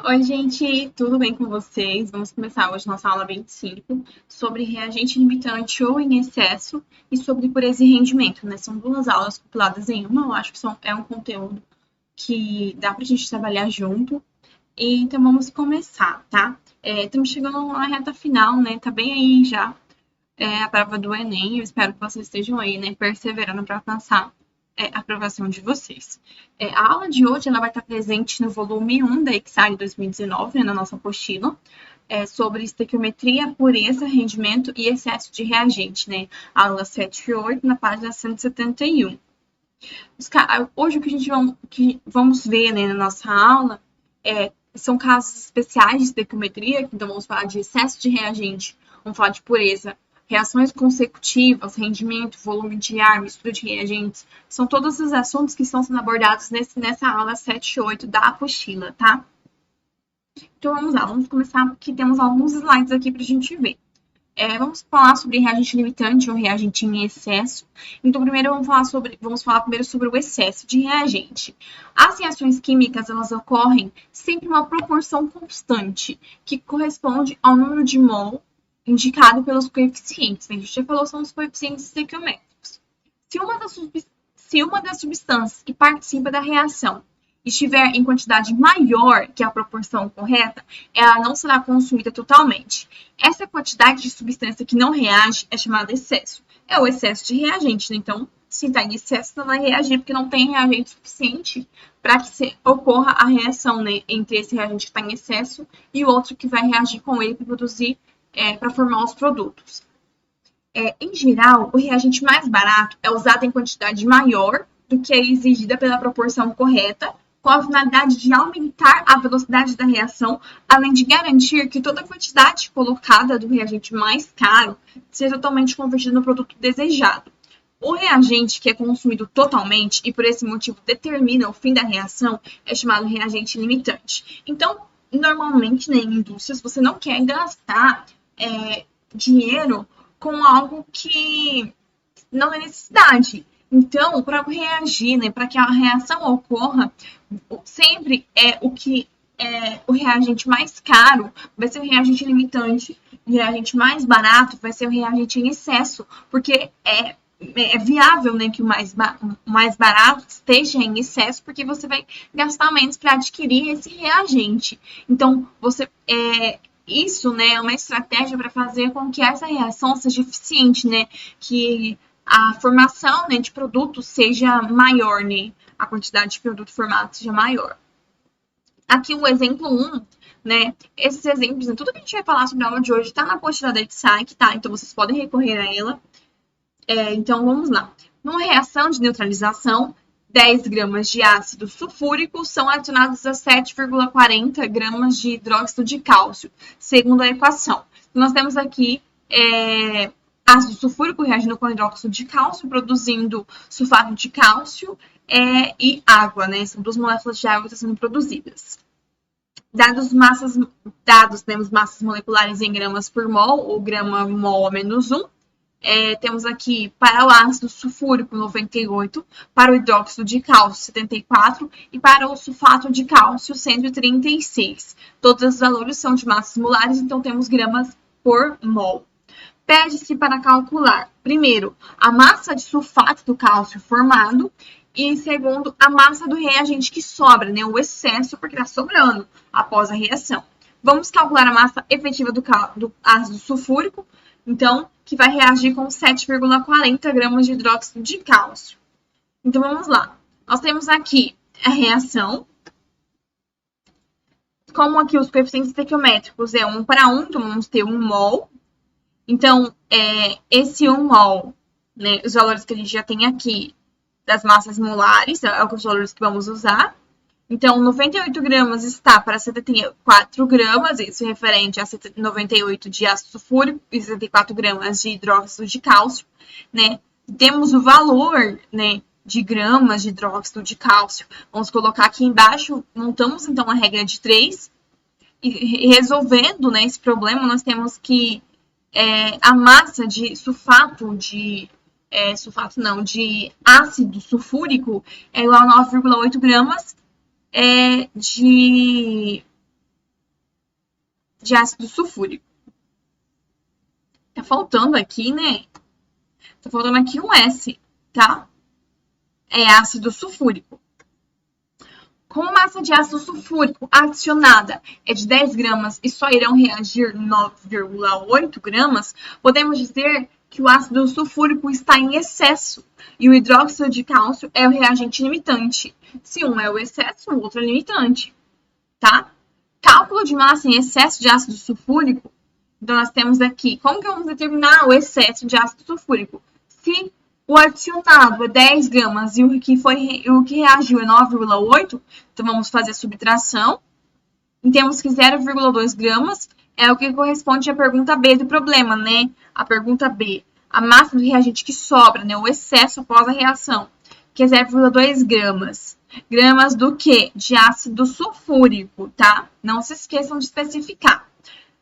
Oi, gente, tudo bem com vocês? Vamos começar hoje nossa aula 25 sobre reagente limitante ou em excesso e sobre pureza e rendimento, né? São duas aulas compiladas em uma, eu acho que é um conteúdo que dá pra gente trabalhar junto. Então vamos começar, tá? Estamos chegando na reta final, né? Tá bem aí já a prova do Enem. Eu espero que vocês estejam aí, né, perseverando para alcançar a aprovação de vocês. A aula de hoje ela vai estar presente no volume 1 da EXAI 2019, né, na nossa apostila, sobre estequiometria, pureza, rendimento e excesso de reagente, né? Aula 7 e 8, na página 171. Hoje o que a gente vamos ver, né, na nossa aula são casos especiais de estequiometria, então vamos falar de excesso de reagente, vamos falar de pureza, reações consecutivas, rendimento, volume de ar, mistura de reagentes, são todos os assuntos que estão sendo abordados nessa aula 7 e 8 da apostila, tá? Então vamos lá, vamos começar porque temos alguns slides aqui para a gente ver. Vamos falar sobre reagente limitante ou reagente em excesso. Então, primeiro vamos falar primeiro sobre o excesso de reagente. As reações químicas, elas ocorrem sempre em uma proporção constante, que corresponde ao número de mol indicado pelos coeficientes. A gente já falou, são os coeficientes estequiométricos. Se uma das substâncias que participa da reação estiver em quantidade maior que a proporção correta, ela não será consumida totalmente. Essa quantidade de substância que não reage é chamada excesso. É o excesso de reagente, né? Então, se está em excesso, não vai reagir, porque não tem reagente suficiente para que ocorra a reação, né, entre esse reagente que está em excesso e o outro que vai reagir com ele para produzir, para formar os produtos. Em geral, o reagente mais barato é usado em quantidade maior do que é exigida pela proporção correta, com a finalidade de aumentar a velocidade da reação, além de garantir que toda a quantidade colocada do reagente mais caro seja totalmente convertida no produto desejado. O reagente que é consumido totalmente e por esse motivo determina o fim da reação é chamado reagente limitante. Então, normalmente, né, em indústrias, você não quer gastar dinheiro com algo que não é necessidade. Então, para reagir, né, para que a reação ocorra, sempre é o que é o reagente mais caro vai ser o reagente limitante, o reagente mais barato vai ser o reagente em excesso, porque é viável, né, que o mais barato esteja em excesso, porque você vai gastar menos para adquirir esse reagente. Então, isso, né, é uma estratégia para fazer com que essa reação seja eficiente, né, que a formação, né, de produto seja maior, né, a quantidade de produto formado seja maior. Aqui o exemplo 1, né, esses exemplos, né, tudo que a gente vai falar sobre a aula de hoje está na apostila da EXAIC, tá? Então vocês podem recorrer a ela. Então vamos lá. Numa reação de neutralização, 10 gramas de ácido sulfúrico são adicionados a 7,40 gramas de hidróxido de cálcio, segundo a equação. Nós temos aqui ácido sulfúrico reagindo com hidróxido de cálcio, produzindo sulfato de cálcio e água, né? São duas moléculas de água que estão sendo produzidas. Temos massas moleculares em gramas por mol, ou grama mol a menos 1. Temos aqui para o ácido sulfúrico 98, para o hidróxido de cálcio 74 e para o sulfato de cálcio 136. Todos os valores são de massas molares, então temos gramas por mol. Pede-se para calcular, primeiro, a massa de sulfato do cálcio formado e, segundo, a massa do reagente que sobra, né, o excesso, porque está sobrando após a reação. Vamos calcular a massa efetiva do ácido sulfúrico, então, que vai reagir com 7,40 gramas de hidróxido de cálcio. Então, vamos lá. Nós temos aqui a reação. Como aqui os coeficientes estequiométricos é 1 para 1, então vamos ter 1 mol. Então, esse 1 mol, né, os valores que a gente já tem aqui das massas molares, é os valores que vamos usar. Então, 98 gramas está para 74 gramas, isso referente a 98 de ácido sulfúrico e 74 gramas de hidróxido de cálcio, né? Temos o valor, né, de gramas de hidróxido de cálcio. Vamos colocar aqui embaixo, montamos então a regra de 3 e resolvendo, né, esse problema, nós temos que a massa de de ácido sulfúrico é igual a 9,8 gramas de de ácido sulfúrico. Tá faltando aqui, né? Tá faltando aqui um S, tá? É ácido sulfúrico. Como a massa de ácido sulfúrico adicionada é de 10 gramas e só irão reagir 9,8 gramas, podemos dizer que o ácido sulfúrico está em excesso e o hidróxido de cálcio é o reagente limitante. Se um é o excesso, o outro é o limitante, tá? Cálculo de massa em excesso de ácido sulfúrico. Então, nós temos aqui, como que vamos determinar o excesso de ácido sulfúrico? Se o adicionado é 10 gramas e o que reagiu é 9,8, então vamos fazer a subtração. E temos que 0,2 gramas é o que corresponde à pergunta B do problema, né? A pergunta B, a massa do reagente que sobra, né? O excesso após a reação, que é 0,2 gramas. Gramas do quê? De ácido sulfúrico, tá? Não se esqueçam de especificar.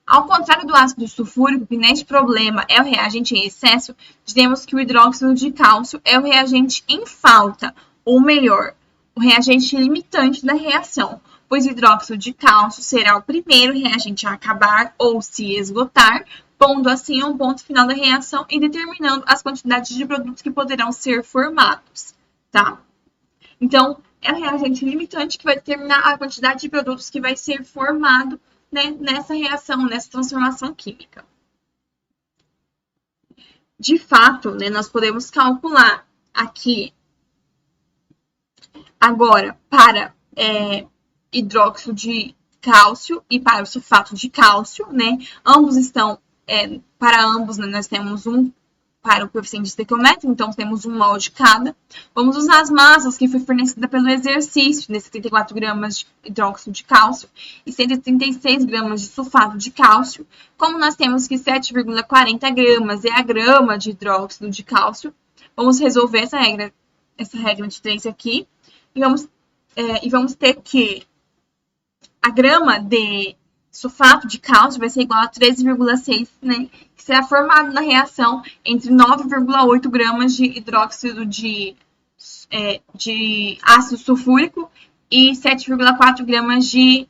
Ao contrário do ácido sulfúrico, que neste problema é o reagente em excesso, dizemos que o hidróxido de cálcio é o reagente em falta, ou melhor, o reagente limitante da reação, pois o hidróxido de cálcio será o primeiro reagente a acabar ou se esgotar, pondo assim um ponto final da reação e determinando as quantidades de produtos que poderão ser formados, tá? Então, é o reagente limitante que vai determinar a quantidade de produtos que vai ser formado, né, nessa reação, nessa transformação química. De fato, né, nós podemos calcular aqui, agora, para hidróxido de cálcio e para o sulfato de cálcio, né, ambos estão, para ambos, né, nós temos um para o coeficiente estequiométrico, então temos um mol de cada. Vamos usar as massas que foi fornecida pelo exercício, nesses 34 gramas de hidróxido de cálcio e 136 gramas de sulfato de cálcio. Como nós temos que 7,40 gramas é a grama de hidróxido de cálcio, vamos resolver essa regra de 3 aqui, e vamos ter que a grama de sulfato de cálcio vai ser igual a 13,6, né? Que será formado na reação entre 9,8 gramas de hidróxido de ácido sulfúrico e 7,4 gramas de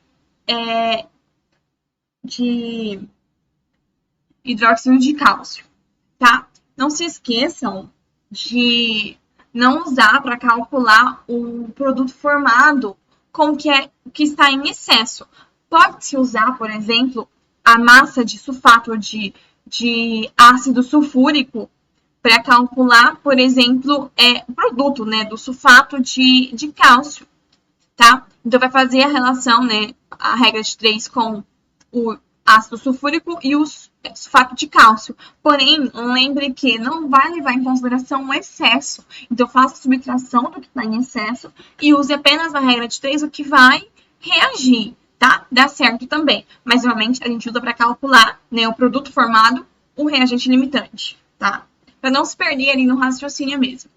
hidróxido de cálcio, tá? Não se esqueçam de não usar para calcular o produto formado com o que está em excesso. Pode-se usar, por exemplo, a massa de sulfato de ácido sulfúrico para calcular, por exemplo, o produto, né, do sulfato de cálcio, tá? Então, vai fazer a relação, né, a regra de 3 com o ácido sulfúrico e o sulfato de cálcio. Porém, lembre que não vai levar em consideração o excesso. Então, faça a subtração do que está em excesso e use apenas a regra de 3 o que vai reagir. Tá? Dá certo também, mas normalmente a gente usa para calcular, né, o produto formado, o reagente limitante, tá? Para não se perder ali no raciocínio mesmo.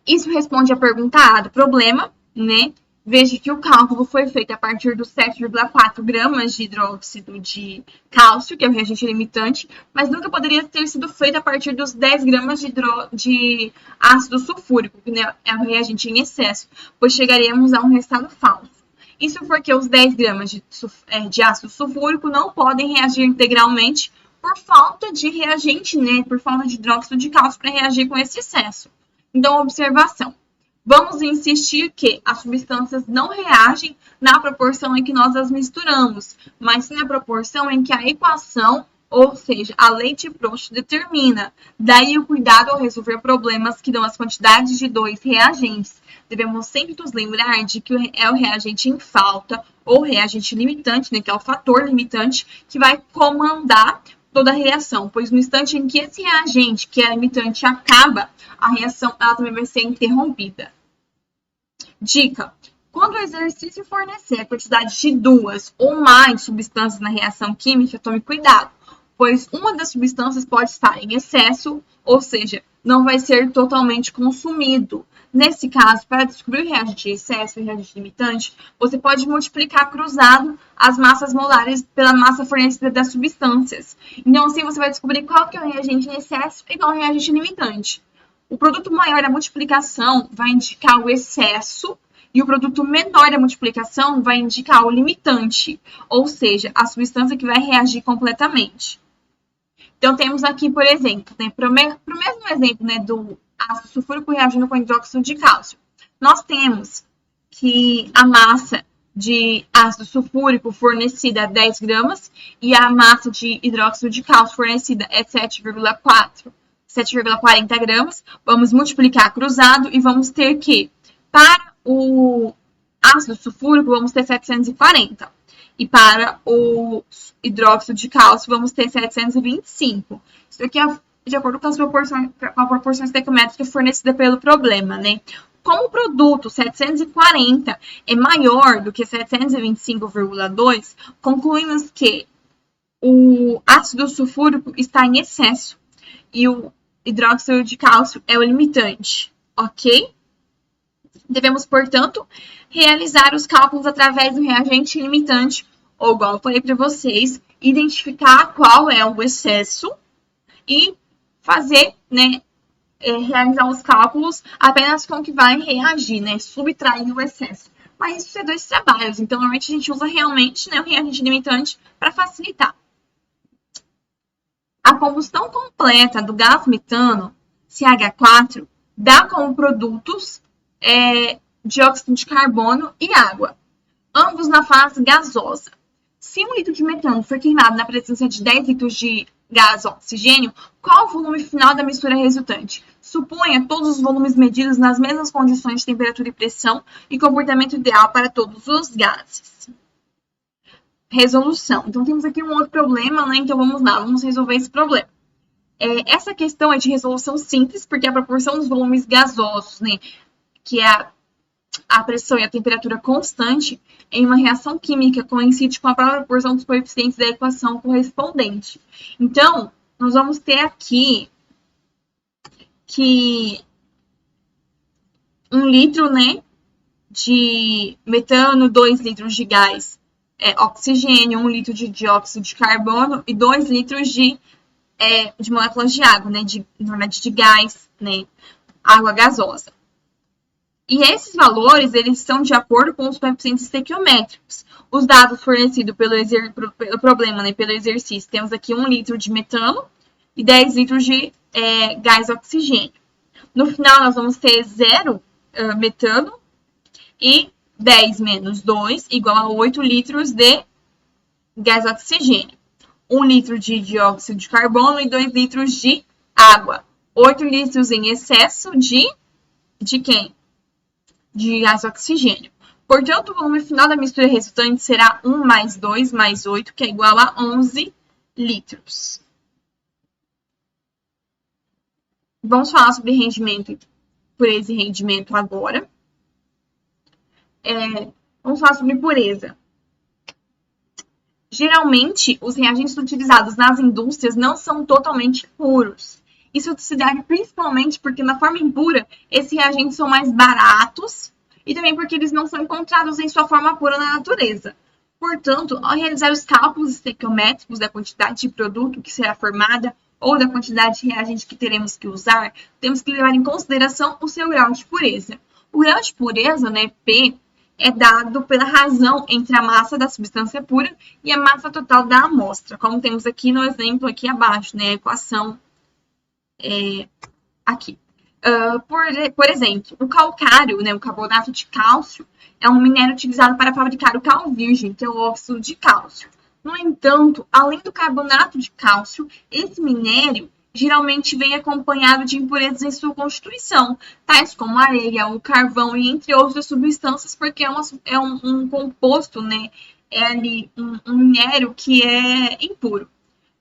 Isso responde à pergunta A do problema, né? Veja que o cálculo foi feito a partir dos 7,4 gramas de hidróxido de cálcio, que é o reagente limitante, mas nunca poderia ter sido feito a partir dos 10 gramas de ácido sulfúrico, que, né, é o reagente em excesso, pois chegaríamos a um resultado falso. Isso porque os 10 gramas de ácido sulfúrico não podem reagir integralmente por falta de reagente, né? Por falta de hidróxido de cálcio para reagir com esse excesso. Então, observação. Vamos insistir que as substâncias não reagem na proporção em que nós as misturamos, mas sim na proporção em que a equação, ou seja, a lei de Proust determina. Daí o cuidado ao resolver problemas que dão as quantidades de 2 reagentes. Devemos sempre nos lembrar de que é o reagente em falta, ou reagente limitante, né, que é o fator limitante, que vai comandar toda a reação, pois no instante em que esse reagente, que é limitante, acaba, a reação ela também vai ser interrompida. Dica: quando o exercício fornecer a quantidade de 2 ou mais substâncias na reação química, tome cuidado, pois uma das substâncias pode estar em excesso, ou seja, não vai ser totalmente consumido. Nesse caso, para descobrir o reagente de excesso e o reagente limitante, você pode multiplicar cruzado as massas molares pela massa fornecida das substâncias. Então, assim, você vai descobrir qual que é o reagente em excesso e qual é o reagente limitante. O produto maior da multiplicação vai indicar o excesso E o produto menor da multiplicação vai indicar o limitante, ou seja, a substância que vai reagir completamente. Então, temos aqui, por exemplo, né, para o mesmo exemplo, né, do ácido sulfúrico reagindo com hidróxido de cálcio, nós temos que a massa de ácido sulfúrico fornecida é 10 gramas e a massa de hidróxido de cálcio fornecida é 7,40 gramas. Vamos multiplicar cruzado e vamos ter que, para o ácido sulfúrico, vamos ter 740. E para o hidróxido de cálcio, vamos ter 725. Isso aqui é de acordo com a proporção estequiométrica fornecida pelo problema, né? Como o produto 740 é maior do que 725,2, concluímos que o ácido sulfúrico está em excesso e o hidróxido de cálcio é o limitante, ok? Devemos, portanto, realizar os cálculos através do reagente limitante, ou igual eu falei para vocês, identificar qual é o excesso e fazer, né, realizar os cálculos apenas com o que vai reagir, né, subtrair o excesso. Mas isso é dois trabalhos, então normalmente a gente usa realmente, né, o reagente limitante para facilitar. A combustão completa do gás metano, CH4, dá como produtos dióxido de carbono e água, ambos na fase gasosa. Se 1 litro de metano for queimado na presença de 10 litros de gás oxigênio, qual o volume final da mistura resultante? Suponha todos os volumes medidos nas mesmas condições de temperatura e pressão e comportamento ideal para todos os gases. Resolução. Então, temos aqui um outro problema, né? Então, vamos lá, vamos resolver esse problema. Essa questão é de resolução simples, porque a proporção dos volumes gasosos, né, que é a pressão e a temperatura constante, em uma reação química coincide com a própria proporção dos coeficientes da equação correspondente. Então, nós vamos ter aqui que 1 litro, né, de metano, 2 litros de gás oxigênio, 1 litro de dióxido de carbono e 2 litros de moléculas de água, né, de gás, né, água gasosa. E esses valores, eles são de acordo com os coeficientes estequiométricos. Os dados fornecidos pelo problema, né, pelo exercício, temos aqui 1 litro de metano e 10 litros de gás oxigênio. No final, nós vamos ter 0 metano e 10 menos 2 igual a 8 litros de gás oxigênio. 1 litro de dióxido de carbono e 2 litros de água. 8 litros em excesso de quem? De gás oxigênio. Portanto, o volume final da mistura resultante será 1 mais 2 mais 8, que é igual a 11 litros. Vamos falar sobre rendimento por esse rendimento agora. Vamos falar sobre pureza. Geralmente, os reagentes utilizados nas indústrias não são totalmente puros. Isso se deve principalmente porque, na forma impura, esses reagentes são mais baratos e também porque eles não são encontrados em sua forma pura na natureza. Portanto, ao realizar os cálculos estequiométricos da quantidade de produto que será formada ou da quantidade de reagente que teremos que usar, temos que levar em consideração o seu grau de pureza. O grau de pureza, né, P, é dado pela razão entre a massa da substância pura e a massa total da amostra, como temos aqui no exemplo aqui abaixo, né, a equação aqui. Por exemplo, o calcário, né, o carbonato de cálcio, é um minério utilizado para fabricar o cal virgem, que é o óxido de cálcio. No entanto, além do carbonato de cálcio, esse minério geralmente vem acompanhado de impurezas em sua constituição, tais como a areia, o carvão e entre outras substâncias, porque é um composto, né, é ali um minério que é impuro.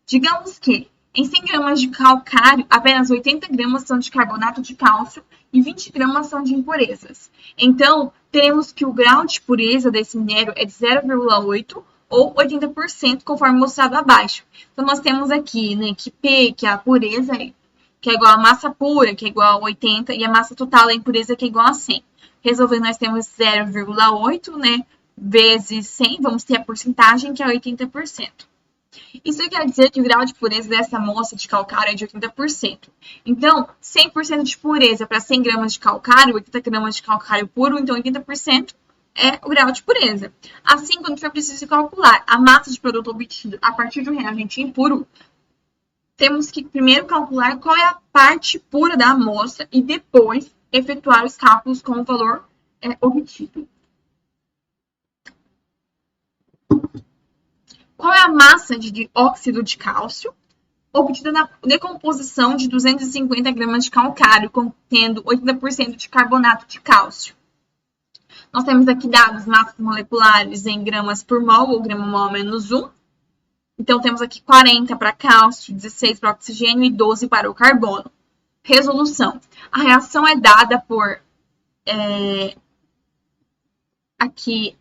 Digamos que em 100 gramas de calcário, apenas 80 gramas são de carbonato de cálcio e 20 gramas são de impurezas. Então, teremos que o grau de pureza desse minério é de 0,8 ou 80%, conforme mostrado abaixo. Então, nós temos aqui, né, que P, que é a pureza, que é igual a massa pura, que é igual a 80, e a massa total da impureza, que é igual a 100. Resolvendo, nós temos 0,8, né, vezes 100, vamos ter a porcentagem, que é 80%. Isso quer dizer que o grau de pureza dessa amostra de calcário é de 80%. Então, 100% de pureza para 100 gramas de calcário, 80 gramas de calcário puro, então 80% é o grau de pureza. Assim, quando for preciso calcular a massa de produto obtido a partir de um reagente impuro, temos que primeiro calcular qual é a parte pura da amostra e depois efetuar os cálculos com o valor obtido. Qual é a massa de dióxido de cálcio obtida na decomposição de 250 gramas de calcário contendo 80% de carbonato de cálcio? Nós temos aqui dados massas moleculares em gramas por mol ou grama mol menos 1. Então, temos aqui 40 para cálcio, 16 para oxigênio e 12 para o carbono. Resolução. A reação é dada por aqui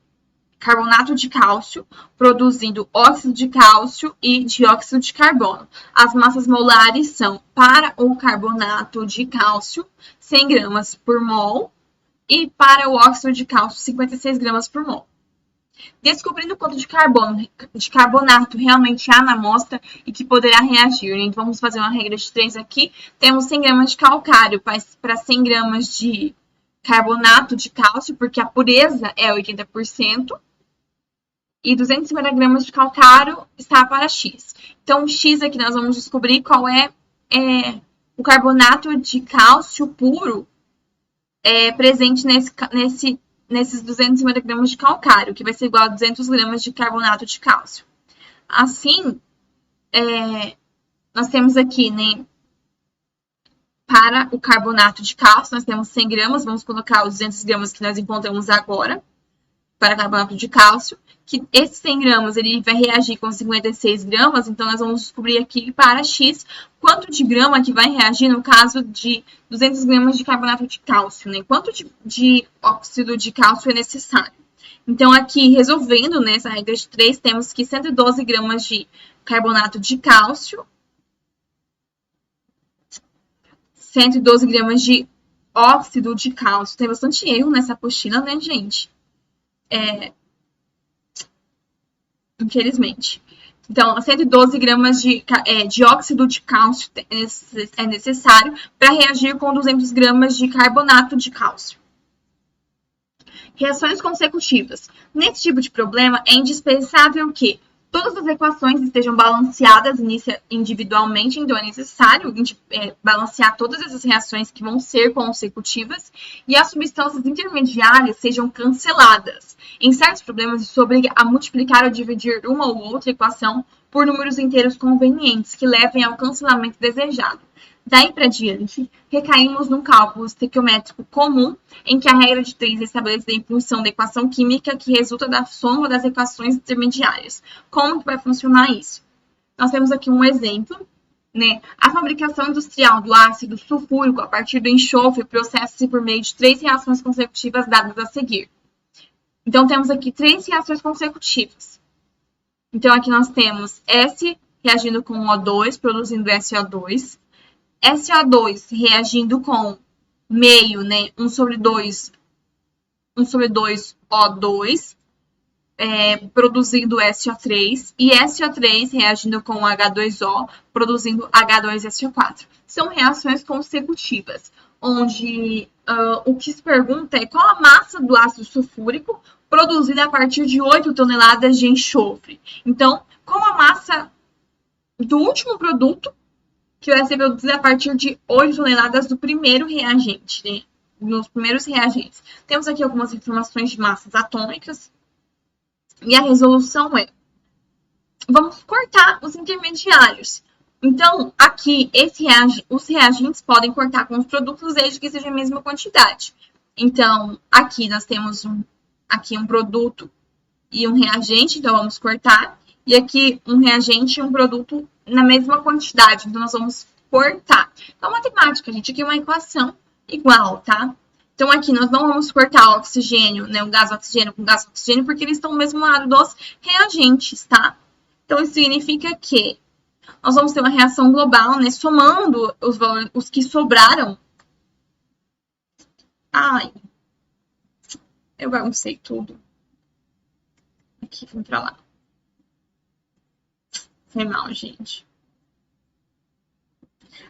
carbonato de cálcio, produzindo óxido de cálcio e dióxido de carbono. As massas molares são, para o carbonato de cálcio, 100 gramas por mol, e para o óxido de cálcio, 56 gramas por mol. Descobrindo quanto de carbonato realmente há na amostra e que poderá reagir. Então, vamos fazer uma regra de 3 aqui. Temos 100 gramas de calcário para 100 gramas de carbonato de cálcio, porque a pureza é 80%. E 250 gramas de calcário está para X. Então, X aqui nós vamos descobrir qual é o carbonato de cálcio puro presente nesses 250 gramas de calcário, que vai ser igual a 200 gramas de carbonato de cálcio. Assim, nós temos aqui, né, para o carbonato de cálcio, nós temos 100 gramas, vamos colocar os 200 gramas que nós encontramos agora, para carbonato de cálcio, que esses 100 gramas ele vai reagir com 56 gramas, então nós vamos descobrir aqui para X quanto de grama que vai reagir no caso de 200 gramas de carbonato de cálcio, né? Quanto de óxido de cálcio é necessário. Então, aqui, resolvendo nessa regra de 3, temos que 112 gramas de carbonato de cálcio, 112 gramas de óxido de cálcio. Tem bastante erro nessa apostila, né, gente? Infelizmente. Então, 112 gramas de dióxido de cálcio é necessário para reagir com 200 gramas de carbonato de cálcio. Reações consecutivas. Nesse tipo de problema, é indispensável que todas as equações estejam balanceadas individualmente, então é necessário balancear todas essas reações que vão ser consecutivas e as substâncias intermediárias sejam canceladas. Em certos problemas, isso obriga a multiplicar ou dividir uma ou outra equação por números inteiros convenientes que levem ao cancelamento desejado. Daí para diante, recaímos num cálculo estequiométrico comum, em que a regra de 3 é estabelecida em função da equação química que resulta da soma das equações intermediárias. Como que vai funcionar isso? Nós temos aqui um exemplo, né? A fabricação industrial do ácido sulfúrico a partir do enxofre processa-se por meio de 3 reações consecutivas dadas a seguir. Então, temos aqui 3 reações consecutivas. Então, aqui nós temos S reagindo com O2, produzindo SO2. SO2 reagindo com meio, né, 1 sobre 2 O2, produzindo SO3, e SO3 reagindo com H2O, produzindo H2SO4. São reações consecutivas, onde o que se pergunta é qual a massa do ácido sulfúrico produzida a partir de 8 toneladas de enxofre. Então, qual a massa do último produto que vai ser produzida a partir de 8 toneladas do primeiro reagente, né? Nos primeiros reagentes. Temos aqui algumas informações de massas atômicas. E a resolução é: vamos cortar os intermediários. Então, aqui, os reagentes podem cortar com os produtos desde que seja a mesma quantidade. Então, aqui nós temos um produto e um reagente, então vamos cortar. E aqui um reagente e um produto na mesma quantidade, então nós vamos cortar. Então, matemática, gente, aqui é uma equação igual, tá? Então, aqui nós não vamos cortar o oxigênio, né, o gás oxigênio com gás oxigênio, porque eles estão no mesmo lado dos reagentes, tá? Então, isso significa que nós vamos ter uma reação global, né, somando os que sobraram. Ai, eu baguncei tudo. Aqui, vamos pra lá. Foi mal, gente.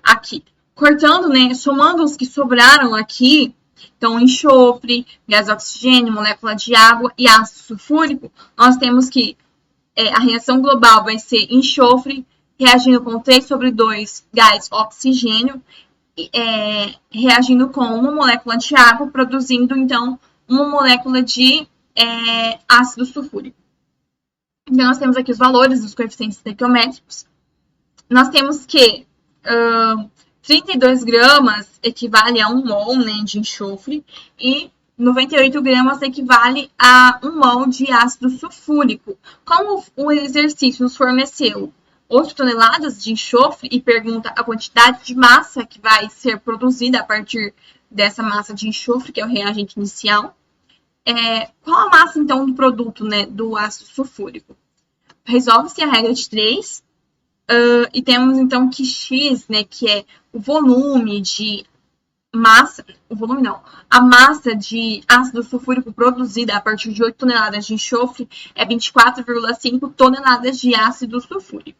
Aqui. Cortando, né? Somando os que sobraram aqui. Então, enxofre, gás oxigênio, molécula de água e ácido sulfúrico. Nós temos que a reação global vai ser enxofre reagindo com 3 sobre 2 gás oxigênio, reagindo com uma molécula de água, produzindo, então, uma molécula de ácido sulfúrico. Então, nós temos aqui os valores dos coeficientes estequiométricos. Nós temos que 32 gramas equivale a 1 mol, né, de enxofre e 98 gramas equivale a 1 mol de ácido sulfúrico. Como o exercício nos forneceu 8 toneladas de enxofre e pergunta a quantidade de massa que vai ser produzida a partir dessa massa de enxofre, que é o reagente inicial, qual a massa, então, do produto, né, do ácido sulfúrico? Resolve-se a regra de 3, e temos, então, que X, né, que é o volume de massa, a massa de ácido sulfúrico produzida a partir de 8 toneladas de enxofre é 24,5 toneladas de ácido sulfúrico.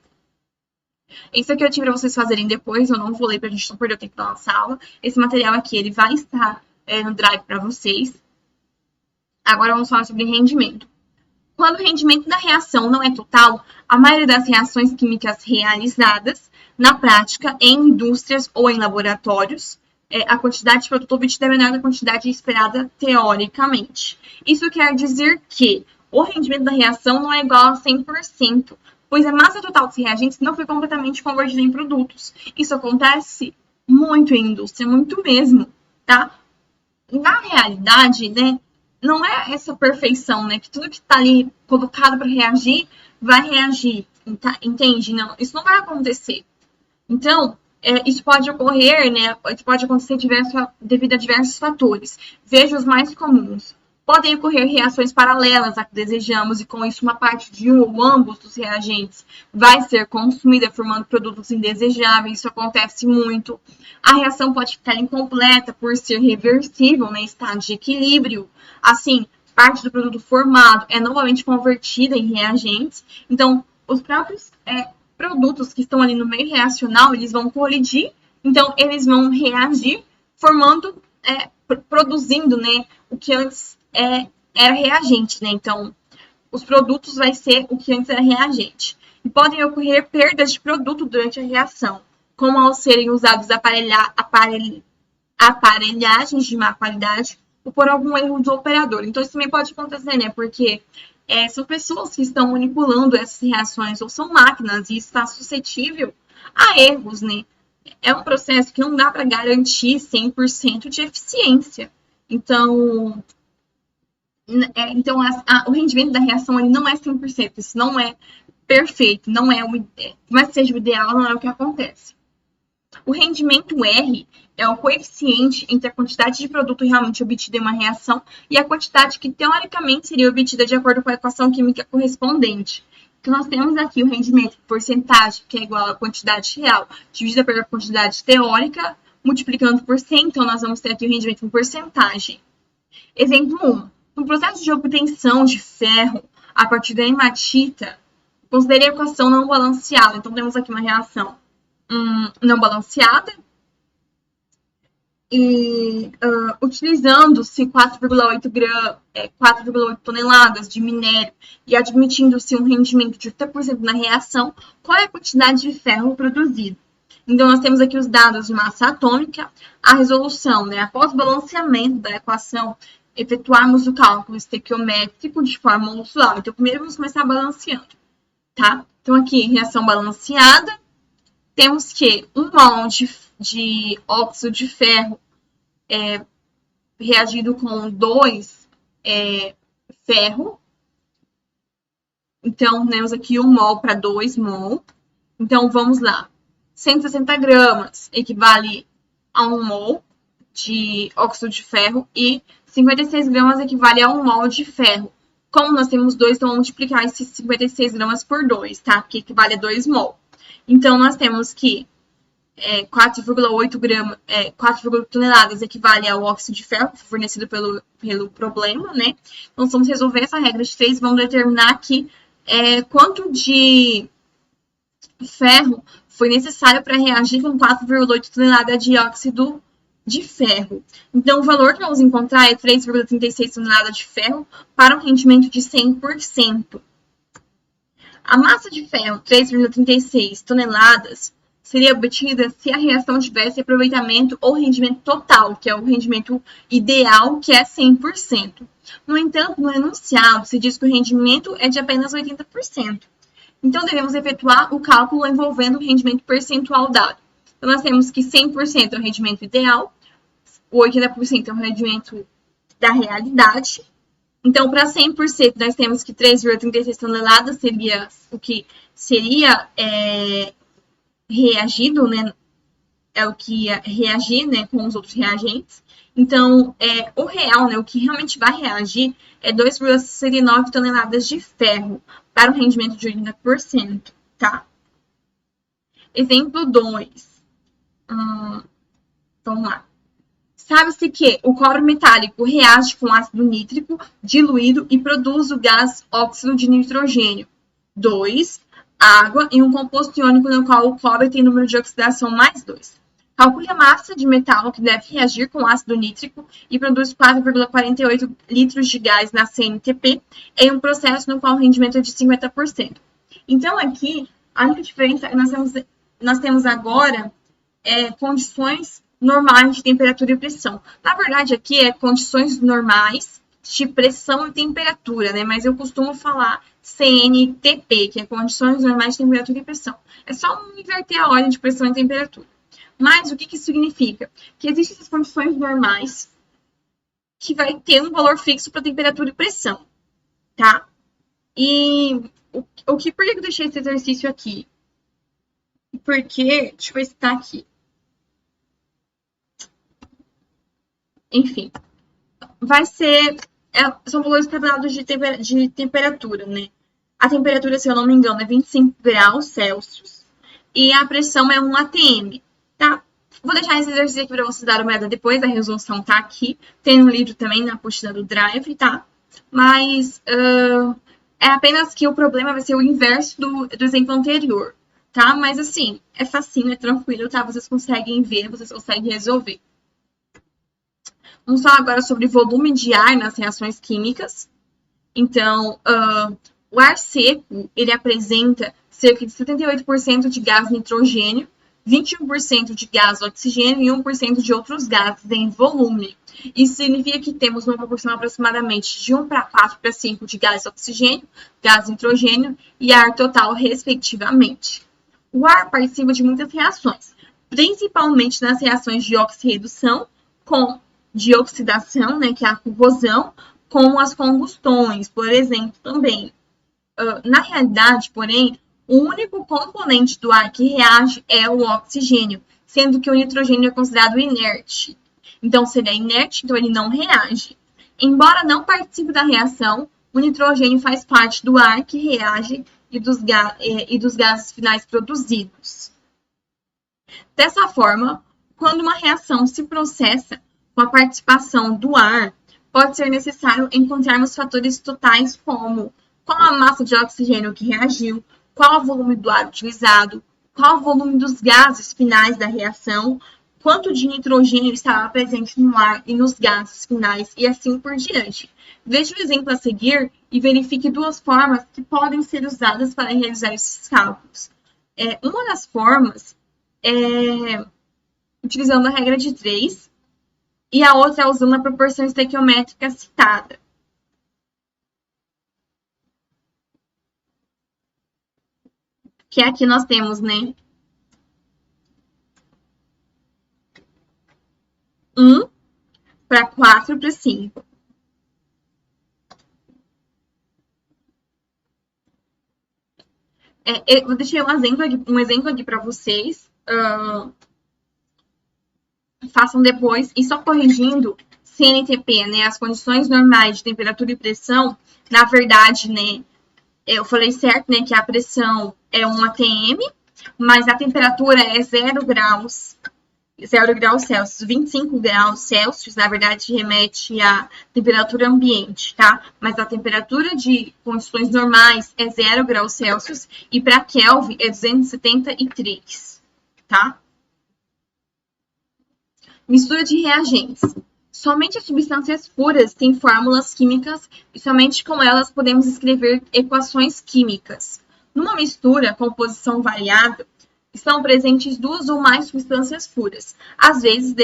Isso aqui eu tive para vocês fazerem depois, eu não vou ler para a gente não perder o tempo da nossa aula. Esse material aqui, ele vai estar no Drive para vocês. Agora vamos falar sobre rendimento. Quando o rendimento da reação não é total, a maioria das reações químicas realizadas na prática em indústrias ou em laboratórios, a quantidade de produto obtida é menor da quantidade esperada teoricamente. Isso quer dizer que o rendimento da reação não é igual a 100%, pois a massa total dos reagentes não foi completamente convertida em produtos. Isso acontece muito em indústria, muito mesmo, tá? Na realidade, né, não é essa perfeição, né, que tudo que está ali colocado para reagir vai reagir, entende? Não, isso não vai acontecer. Então, isso pode ocorrer, né, isso pode acontecer devido a diversos fatores. Veja os mais comuns. Podem ocorrer reações paralelas a que desejamos e, com isso, uma parte de um ou ambos dos reagentes vai ser consumida, formando produtos indesejáveis. Isso acontece muito. A reação pode ficar incompleta por ser reversível, né, estado de equilíbrio. Assim, parte do produto formado é novamente convertida em reagentes. Então, os próprios produtos que estão ali no meio reacional, eles vão colidir. Então, eles vão reagir, formando, produzindo, né, o que antes era reagente, né? Então, os produtos vai ser o que antes era reagente. E podem ocorrer perdas de produto durante a reação, como ao serem usados aparelhagens de má qualidade ou por algum erro do operador. Então, isso também pode acontecer, né? Porque são pessoas que estão manipulando essas reações ou são máquinas e está suscetível a erros, né? É um processo que não dá para garantir 100% de eficiência. Então, o rendimento da reação ele não é 100%, isso não é perfeito, não é mas seja o ideal, não é o que acontece. O rendimento R é o coeficiente entre a quantidade de produto realmente obtida em uma reação e a quantidade que teoricamente seria obtida de acordo com a equação química correspondente. Então, nós temos aqui o rendimento por porcentagem, que é igual à quantidade real, dividida pela quantidade teórica, multiplicando por 100, então nós vamos ter aqui o rendimento em porcentagem. Exemplo 1. No processo de obtenção de ferro a partir da hematita, considere a equação não balanceada. Então, temos aqui uma reação não balanceada e utilizando-se 4,8 toneladas de minério e admitindo-se um rendimento de 80% na reação, qual é a quantidade de ferro produzido? Então, nós temos aqui os dados de massa atômica, a resolução, né? Após o balanceamento da equação, efetuarmos o cálculo estequiométrico de forma usual. Então, primeiro vamos começar balanceando, tá? Então, aqui, reação balanceada, temos que 1 mol de óxido de ferro reagido com 2 ferro. Então, temos aqui 1 mol para 2 mol. Então, vamos lá. 160 gramas equivale a 1 mol de óxido de ferro e 56 gramas equivale a 1 mol de ferro. Como nós temos 2, então vamos multiplicar esses 56 gramas por 2, tá? Que equivale a 2 mol. Então, nós temos que 4,8 toneladas equivale ao óxido de ferro fornecido pelo problema, né? Então, vamos resolver essa regra de 3, vamos determinar aqui quanto de ferro foi necessário para reagir com 4,8 toneladas de dióxido de ferro. Então, o valor que vamos encontrar é 3,36 toneladas de ferro para um rendimento de 100%. A massa de ferro, 3,36 toneladas, seria obtida se a reação tivesse aproveitamento ou rendimento total, que é o rendimento ideal, que é 100%. No entanto, no enunciado, se diz que o rendimento é de apenas 80%. Então, devemos efetuar o cálculo envolvendo o rendimento percentual dado. Então, nós temos que 100% é o rendimento ideal, o 80% é o rendimento da realidade. Então, para 100%, nós temos que 3,36 toneladas seria o que seria reagido, né? É o que ia reagir, né, com os outros reagentes. Então, o real, né, o que realmente vai reagir é 2,69 toneladas de ferro para um rendimento de 80%, tá? Exemplo 2. Vamos lá. Sabe-se que o cobre metálico reage com ácido nítrico diluído e produz o gás óxido de nitrogênio. 2. Água e um composto iônico no qual o cobre tem número de oxidação mais 2. Calcule a massa de metal que deve reagir com ácido nítrico e produz 4,48 litros de gás na CNTP em um processo no qual o rendimento é de 50%. Então, aqui, a única diferença é que nós temos agora condições normais de temperatura e pressão. Na verdade, aqui é condições normais de pressão e temperatura, né? Mas eu costumo falar CNTP, que é condições normais de temperatura e pressão. É só inverter a ordem de pressão e temperatura. Mas o que isso significa? Que existem essas condições normais que vai ter um valor fixo para temperatura e pressão, tá? E por que eu deixei esse exercício aqui? Porque, deixa eu ver se tá aqui. Enfim, vai ser... são valores tabelados de temperatura, né? A temperatura, se eu não me engano, é 25 graus Celsius. E a pressão é 1 atm, tá? Vou deixar esse exercício aqui para vocês darem uma olhada depois. A resolução tá aqui. Tem um livro também na apostila do Drive, tá? Mas é apenas que o problema vai ser o inverso do exemplo anterior, tá? Mas assim, é facinho, é tranquilo, tá? Vocês conseguem ver, vocês conseguem resolver. Vamos falar agora sobre volume de ar nas reações químicas. Então, o ar seco, ele apresenta cerca de 78% de gás nitrogênio, 21% de gás oxigênio e 1% de outros gases em volume. Isso significa que temos uma proporção aproximadamente de 1 para 4 para 5 de gás oxigênio, gás nitrogênio e ar total, respectivamente. O ar participa de muitas reações, principalmente nas reações de oxirredução, de oxidação, né, que é a corrosão, com as combustões, por exemplo, também. Na realidade, porém, o único componente do ar que reage é o oxigênio, sendo que o nitrogênio é considerado inerte. Então, se ele é inerte, então ele não reage. Embora não participe da reação, o nitrogênio faz parte do ar que reage e dos gases finais produzidos. Dessa forma, quando uma reação se processa com a participação do ar, pode ser necessário encontrarmos fatores totais como qual a massa de oxigênio que reagiu, qual o volume do ar utilizado, qual o volume dos gases finais da reação, quanto de nitrogênio estava presente no ar e nos gases finais, e assim por diante. Veja o exemplo a seguir e verifique duas formas que podem ser usadas para realizar esses cálculos. Uma das formas é utilizando a regra de 3, e a outra é usando a proporção estequiométrica citada. Que aqui nós temos, né? 1 para 4 para 5. Eu deixei um exemplo aqui para vocês. Façam depois. E só corrigindo, CNTP, né? As condições normais de temperatura e pressão, na verdade, né? Eu falei certo, né? Que a pressão é 1 atm, mas a temperatura é 0 graus. 0 graus Celsius. 25 graus Celsius, na verdade, remete à temperatura ambiente, tá? Mas a temperatura de condições normais é 0 graus Celsius e para Kelvin é 273, tá? Mistura de reagentes. Somente as substâncias puras têm fórmulas químicas e somente com elas podemos escrever equações químicas. Numa mistura, composição variável, estão presentes duas ou mais substâncias puras. Às vezes,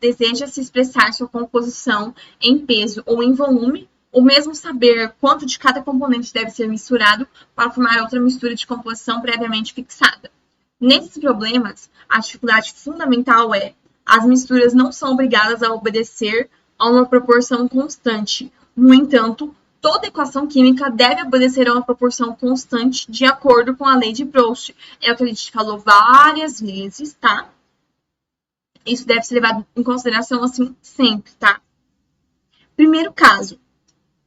deseja-se expressar sua composição em peso ou em volume, ou mesmo saber quanto de cada componente deve ser misturado para formar outra mistura de composição previamente fixada. Nesses problemas, a dificuldade fundamental é: as misturas não são obrigadas a obedecer a uma proporção constante. No entanto, toda equação química deve obedecer a uma proporção constante de acordo com a lei de Proust. É o que a gente falou várias vezes, tá? Isso deve ser levado em consideração, assim, sempre, tá? Primeiro caso.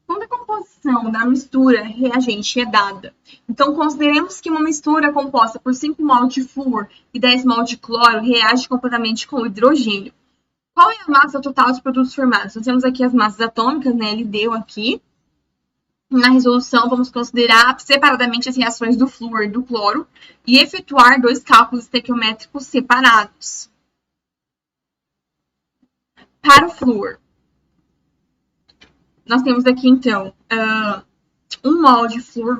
Quando a composição da mistura reagente é dada, então consideremos que uma mistura composta por 5 mol de flúor e 10 mol de cloro reage completamente com o hidrogênio. Qual é a massa total dos produtos formados? Nós temos aqui as massas atômicas, né? Ele deu aqui. Na resolução, vamos considerar separadamente as reações do flúor e do cloro e efetuar 2 cálculos estequiométricos separados. Para o flúor, nós temos aqui, então, 1 mol de flúor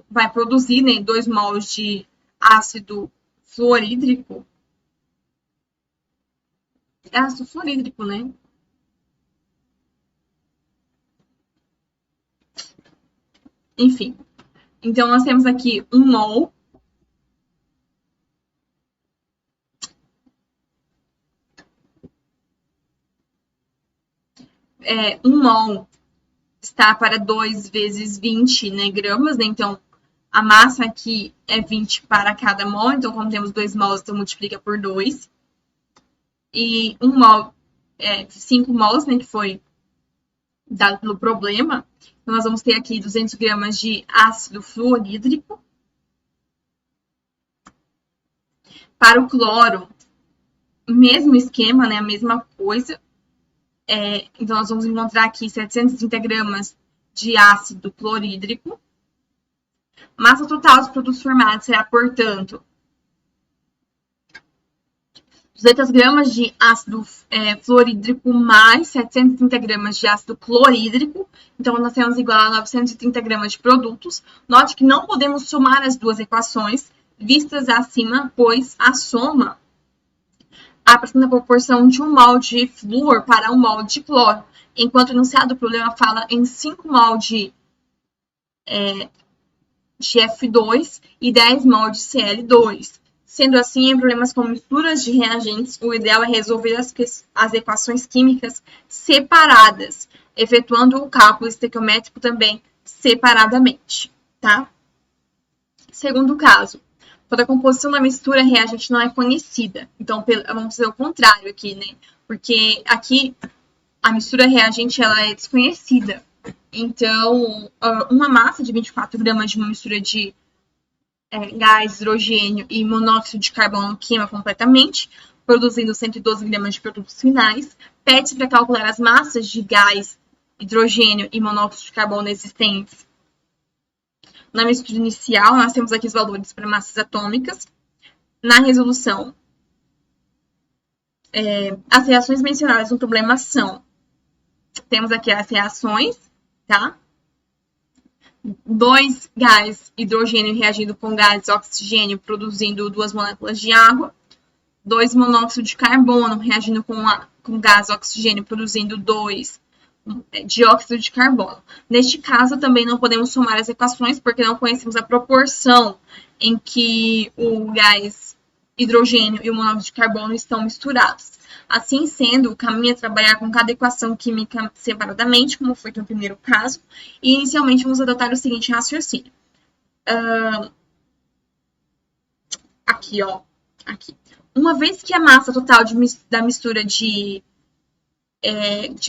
vai produzir, né, 2 mols de ácido fluorídrico. É ácido fluorídrico, né? Enfim. Então, nós temos aqui 1 mol. Um mol está para 2 vezes 20, né, gramas, né? Então, a massa aqui é 20 para cada mol. Então, como temos 2 mols, então multiplica por 2. E 1 mol, 5 mols, né, que foi dado pelo problema. Então, nós vamos ter aqui 200 gramas de ácido fluorídrico. Para o cloro, mesmo esquema, né, a mesma coisa. Então, nós vamos encontrar aqui 730 gramas de ácido clorídrico. Massa total dos produtos formados será, portanto, 200 gramas de ácido fluorídrico mais 730 gramas de ácido clorídrico. Então, nós temos igual a 930 gramas de produtos. Note que não podemos somar as duas equações vistas acima, pois a soma apresenta a proporção de 1 mol de flúor para 1 mol de cloro, enquanto o enunciado do problema fala em 5 mol de F2 e 10 mol de Cl2. Sendo assim, em problemas com misturas de reagentes, o ideal é resolver as equações químicas separadas, efetuando o cálculo estequiométrico também separadamente, tá? Segundo caso, quando a composição da mistura reagente não é conhecida. Então, vamos fazer o contrário aqui, né? Porque aqui a mistura reagente ela é desconhecida. Então, uma massa de 24 gramas de uma mistura de gás, hidrogênio e monóxido de carbono queima completamente, produzindo 112 gramas de produtos finais. Pede-se para calcular as massas de gás, hidrogênio e monóxido de carbono existentes na mistura inicial. Nós temos aqui os valores para massas atômicas. Na resolução, as reações mencionadas no problema são: temos aqui as reações, tá? 2 gás hidrogênio reagindo com gás oxigênio, produzindo 2 moléculas de água. 2 monóxido de carbono reagindo com gás oxigênio, produzindo 2 dióxido de carbono. Neste caso, também não podemos somar as equações, porque não conhecemos a proporção em que o gás hidrogênio e o monóxido de carbono estão misturados. Assim sendo, o caminho é trabalhar com cada equação química separadamente, como foi no primeiro caso, e inicialmente vamos adotar o seguinte raciocínio. Aqui, ó. Aqui. Uma vez que a massa total da mistura de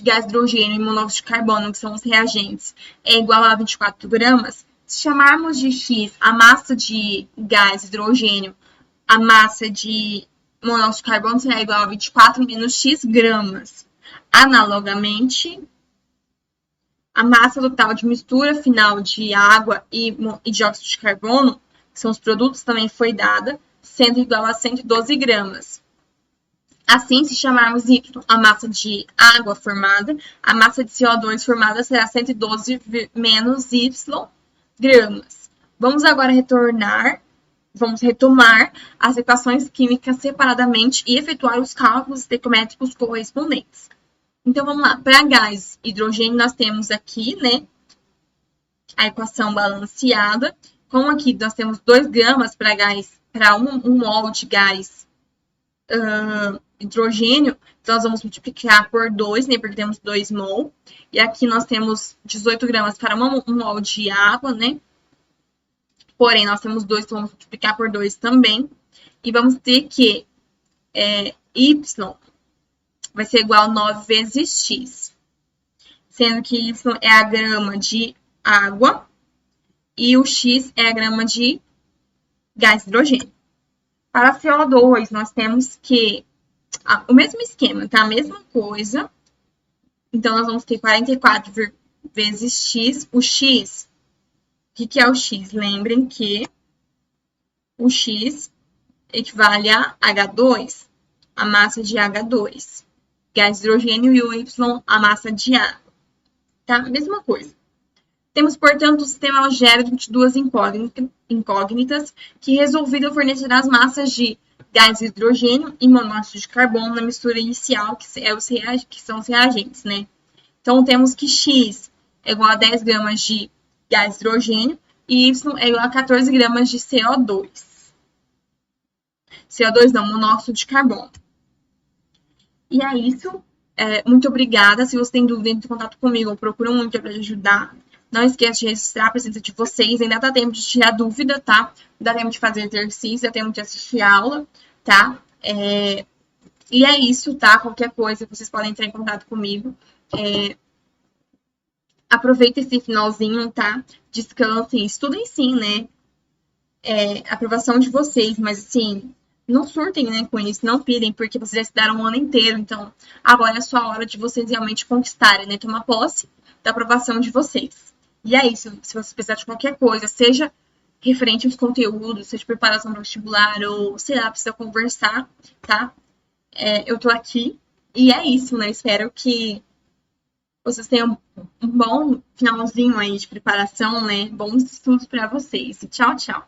gás hidrogênio e monóxido de carbono, que são os reagentes, é igual a 24 gramas, se chamarmos de X a massa de gás hidrogênio, a massa de monóxido de carbono será igual a 24 menos X gramas. Analogamente, a massa total de mistura final de água e dióxido de carbono, que são os produtos, também foi dada, sendo igual a 112 gramas. Assim, se chamarmos Y a massa de água formada, a massa de CO2 formada será 112 menos Y gramas. Vamos agora retomar as equações químicas separadamente e efetuar os cálculos estequiométricos correspondentes. Então, vamos lá. Para gás hidrogênio, nós temos aqui, né, a equação balanceada. Como aqui nós temos 2 gramas para gás, para 1 mol de gás hidrogênio, então nós vamos multiplicar por 2, né, porque temos 2 mol. E aqui nós temos 18 gramas para 1 mol de água, né? Porém, nós temos 2, então vamos multiplicar por 2 também. E vamos ter que Y vai ser igual a 9 vezes X. Sendo que Y é a grama de água e o X é a grama de gás hidrogênio. Para CO2, nós temos que o mesmo esquema, tá? A mesma coisa. Então, nós vamos ter 44 vezes X. O X, o que é o X? Lembrem que o X equivale a H2, a massa de H2. Gás hidrogênio e o Y, a massa de água. Tá? Mesma coisa. Temos, portanto, o sistema algébrico de duas incógnitas que resolvido fornecer as massas de gás hidrogênio e monóxido de carbono na mistura inicial, que são os reagentes, né? Então, temos que X é igual a 10 gramas de gás hidrogênio e Y é igual a 14 gramas de CO2. CO2 não, monóxido de carbono. E é isso. Muito obrigada. Se você tem dúvida, entre em contato comigo ou procura um monitor para te ajudar. Não esqueça de registrar a presença de vocês. Ainda dá tempo de tirar dúvida, tá? Dá tempo de fazer exercício, dá tempo de assistir aula, tá? E é isso, tá? Qualquer coisa, vocês podem entrar em contato comigo. Aproveita esse finalzinho, tá? Descansem, estudem sim, né? Aprovação de vocês, mas assim, não surtem, né, com isso, não pirem, porque vocês já estudaram um ano inteiro, então agora é a sua hora de vocês realmente conquistarem, né? Tomar posse da aprovação de vocês. E é isso, se vocês precisarem de qualquer coisa, seja referente aos conteúdos, seja preparação para vestibular, ou sei lá, precisa conversar, tá? Eu tô aqui, e é isso, né? Espero que vocês tenham um bom finalzinho aí de preparação, né? Bons estudos para vocês. E tchau, tchau.